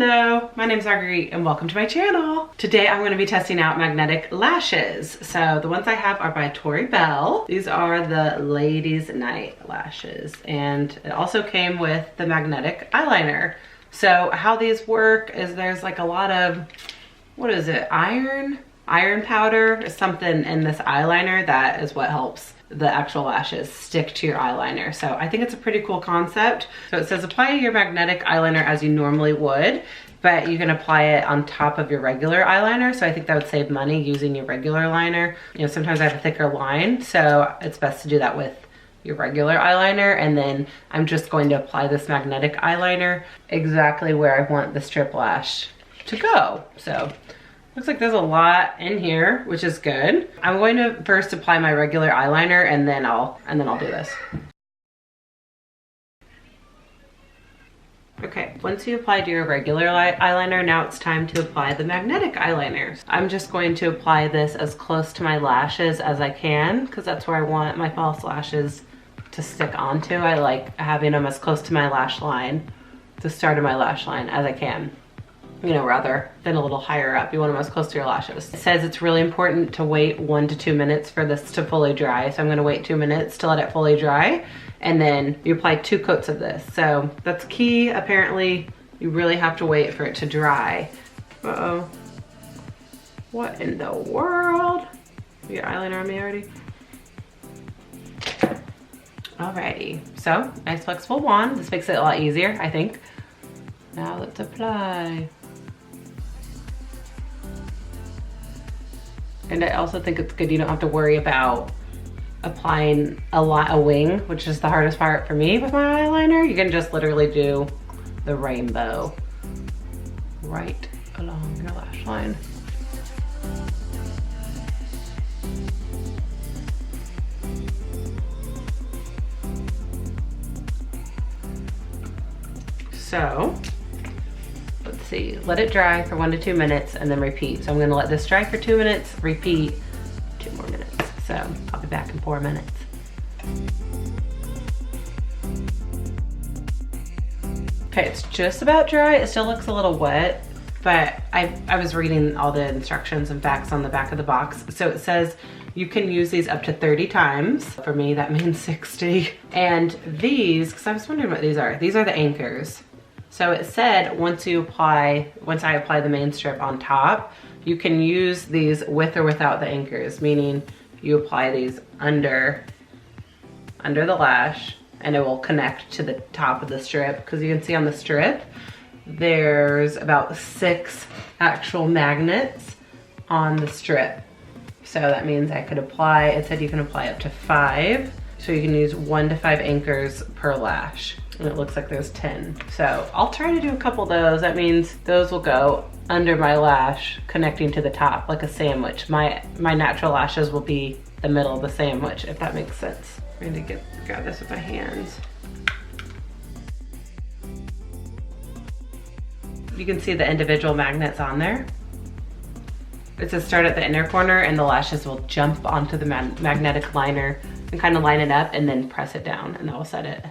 Hello, my name's Marguerite and welcome to my channel. Today I'm going to be testing out magnetic lashes. So the ones I have are by Tori Belle. These are the Ladies Night lashes and it also came with the magnetic eyeliner. So how these work is there's like a lot of, what is it, iron powder or something in this eyeliner that is what helps the actual lashes stick to your eyeliner. So I think it's a pretty cool concept. So it says apply your magnetic eyeliner as you normally would, but you can apply it on top of your regular eyeliner. So I think that would save money using your regular liner. You know, sometimes I have a thicker line, so it's best to do that with your regular eyeliner. And then I'm just going to apply this magnetic eyeliner exactly where I want the strip lash to go. So looks like there's a lot in here, which is good. I'm going to first apply my regular eyeliner and then I'll do this. Okay, once you applied your regular eyeliner, now it's time to apply the magnetic eyeliner. I'm just going to apply this as close to my lashes as I can because that's where I want my false lashes to stick onto. I like having them as close to my lash line, the start of my lash line, as I can. You know, rather than a little higher up. You want them as close to your lashes. It says it's really important to wait 1 to 2 minutes for this to fully dry. So I'm gonna wait 2 minutes to let it fully dry. And then you apply 2 coats of this. So that's key. Apparently, you really have to wait for it to dry. Uh-oh. What in the world? You got eyeliner on me already? Alrighty, so nice flexible wand. This makes it a lot easier, I think. Now let's apply. And I also think it's good you don't have to worry about applying a lot of wing, which is the hardest part for me with my eyeliner. You can just literally do the rainbow right along your lash line. So let's see, let it dry for 1 to 2 minutes and then repeat. So I'm gonna let this dry for 2 minutes, repeat 2 more minutes. So I'll be back in 4 minutes. Okay, it's just about dry. It still looks a little wet, but I was reading all the instructions and facts on the back of the box. So it says you can use these up to 30 times. For me, that means 60. And these, because I was wondering what these are the anchors. So it said once I apply the main strip on top, you can use these with or without the anchors, meaning you apply these under the lash and it will connect to the top of the strip, because you can see on the strip, there's about 6 actual magnets on the strip. So that means I could apply, it said you can apply up to 5. So you can use 1 to 5 anchors per lash. And it looks like there's 10. So I'll try to do a couple of those. That means those will go under my lash, connecting to the top like a sandwich. My natural lashes will be the middle of the sandwich, if that makes sense. I'm going to grab this with my hands. You can see the individual magnets on there. It says start at the inner corner and the lashes will jump onto the magnetic liner and kind of line it up and then press it down and that will set it.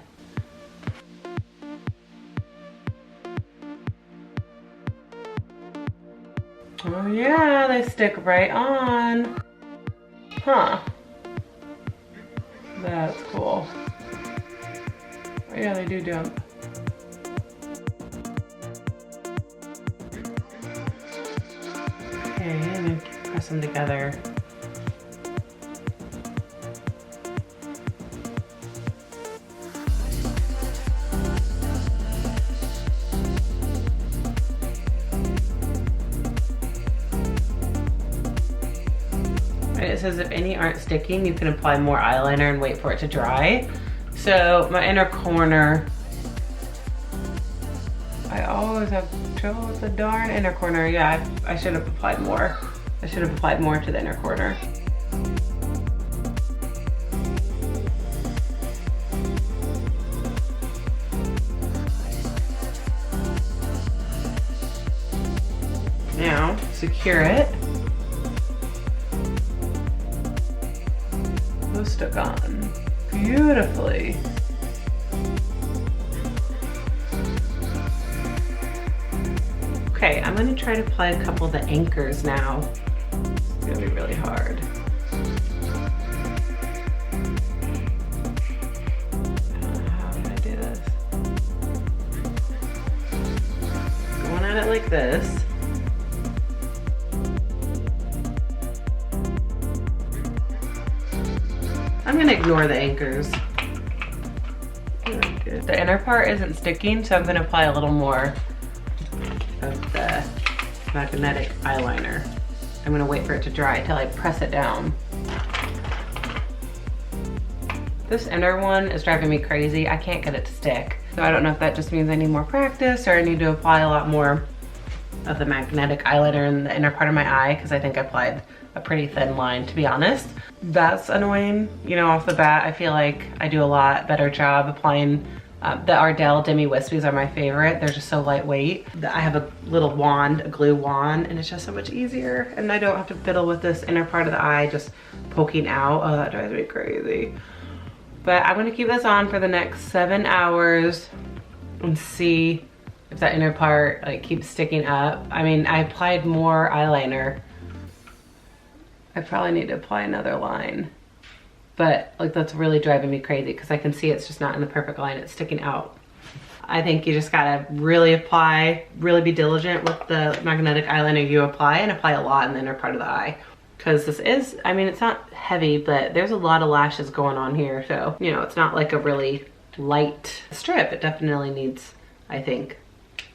Oh yeah, they stick right on. Huh. That's cool. Oh yeah, they do jump. Okay, and then press them together. It says if any aren't sticking, you can apply more eyeliner and wait for it to dry. So my inner corner, I always have trouble with the darn inner corner. Yeah, I should have applied more. I should have applied more to the inner corner. Now, secure it. Those stuck on beautifully. Okay, I'm gonna try to apply a couple of the anchors now. It's gonna be really hard. How do I do this? Going at it like this. I'm gonna ignore the anchors. Good. The inner part isn't sticking, so I'm gonna apply a little more of the magnetic eyeliner. I'm gonna wait for it to dry till I press it down. This inner one is driving me crazy. I can't get it to stick. So I don't know if that just means I need more practice or I need to apply a lot more of the magnetic eyeliner in the inner part of my eye, because I think I applied a pretty thin line, to be honest. That's annoying. You know, off the bat, I feel like I do a lot better job applying the Ardell Demi Wispies are my favorite. They're just so lightweight. I have a little wand, a glue wand, and it's just so much easier. And I don't have to fiddle with this inner part of the eye just poking out. Oh, that drives me crazy. But I'm gonna keep this on for the next 7 hours and see if that inner part like keeps sticking up. I mean, I applied more eyeliner. I probably need to apply another line. But like that's really driving me crazy because I can see it's just not in the perfect line, it's sticking out. I think you just gotta really apply, really be diligent with the magnetic eyeliner you apply, and apply a lot in the inner part of the eye. Because this is, I mean, it's not heavy, but there's a lot of lashes going on here. So, you know, it's not like a really light strip. It definitely needs, I think,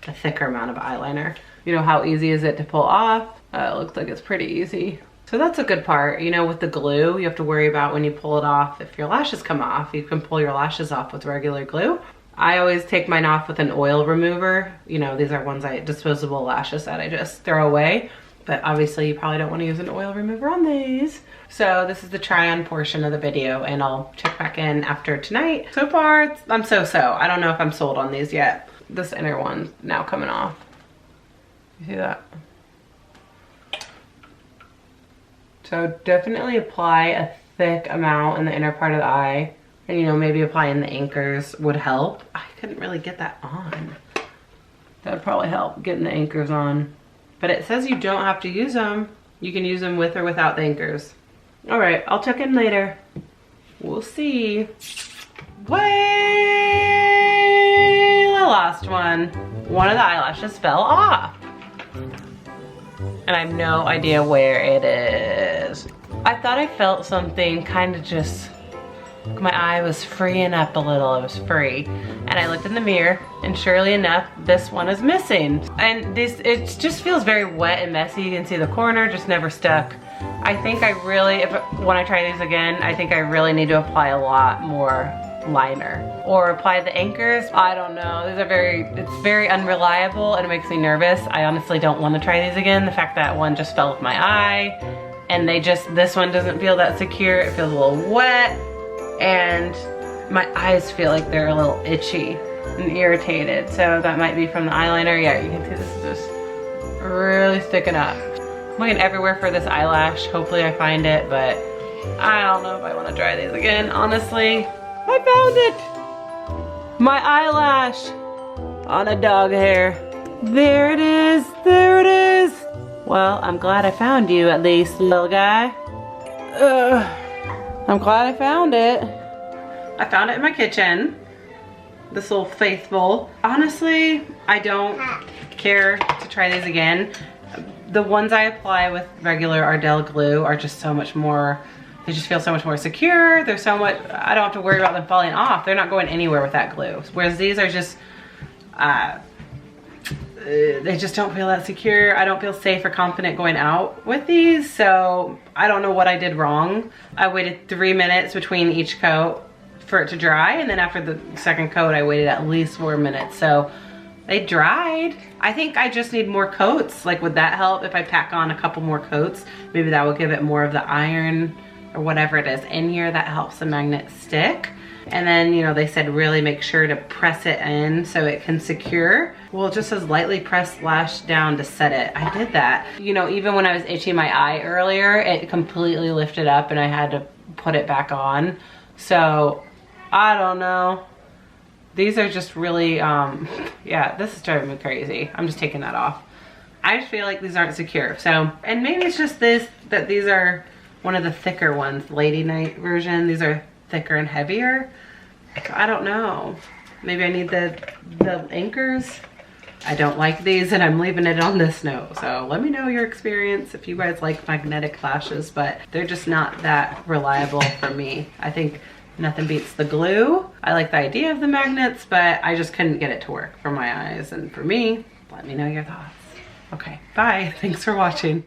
a thicker amount of eyeliner. You know, how easy is it to pull off? It looks like it's pretty easy. So that's a good part. You know, with the glue, you have to worry about when you pull it off, if your lashes come off. You can pull your lashes off with regular glue. I always take mine off with an oil remover. You know, these are ones disposable lashes that I just throw away. But obviously you probably don't want to use an oil remover on these. So this is the try on portion of the video, and I'll check back in after tonight. So far, I'm so-so. I don't know if I'm sold on these yet. This inner one's now coming off. You see that? So definitely apply a thick amount in the inner part of the eye. And you know, maybe applying the anchors would help. I couldn't really get that on. That would probably help, getting the anchors on. But it says you don't have to use them. You can use them with or without the anchors. All right, I'll check in later. We'll see. Way the last one. One of the eyelashes fell off. And I have no idea where it is. I thought I felt something kind of just, my eye was freeing up a little, it was free. And I looked in the mirror, and surely enough, this one is missing. And it just feels very wet and messy. You can see the corner just never stuck. I think I really, when I try these again, I think I really need to apply a lot more liner. Or apply the anchors. I don't know, these are it's very unreliable and it makes me nervous. I honestly don't want to try these again. The fact that one just fell with my eye, and this one doesn't feel that secure. It feels a little wet, and my eyes feel like they're a little itchy and irritated. So that might be from the eyeliner. Yeah, you can see this is just really sticking up. I'm looking everywhere for this eyelash. Hopefully I find it, but I don't know if I want to try these again, honestly. I found it! My eyelash on a dog hair. There it is, there it is. Well, I'm glad I found you at least, little guy. I'm glad I found it. I found it in my kitchen. This little faithful. Honestly, I don't care to try these again. The ones I apply with regular Ardell glue are just so much more, they just feel so much more secure. They're so much, I don't have to worry about them falling off. They're not going anywhere with that glue. Whereas these are just, they just don't feel that secure. I don't feel safe or confident going out with these. So I don't know what I did wrong. I waited 3 minutes between each coat for it to dry. And then after the second coat, I waited at least 4 minutes. So they dried. I think I just need more coats. Like, would that help if I pack on a couple more coats? Maybe that will give it more of the iron or whatever it is in here that helps the magnet stick. And then, you know, they said really make sure to press it in so it can secure. Well, it just says lightly press lash down to set it. I did that. You know, even when I was itching my eye earlier, it completely lifted up and I had to put it back on. So, I don't know. These are just really, yeah, this is driving me crazy. I'm just taking that off. I just feel like these aren't secure. So, and maybe it's just this, that these are one of the thicker ones, Lady Night version. These are thicker and heavier. So I don't know. Maybe I need the anchors. I don't like these, and I'm leaving it on this note. So let me know your experience if you guys like magnetic lashes, but they're just not that reliable for me. I think nothing beats the glue. I like the idea of the magnets, but I just couldn't get it to work for my eyes and for me. Let me know your thoughts. Okay, bye. Thanks for watching.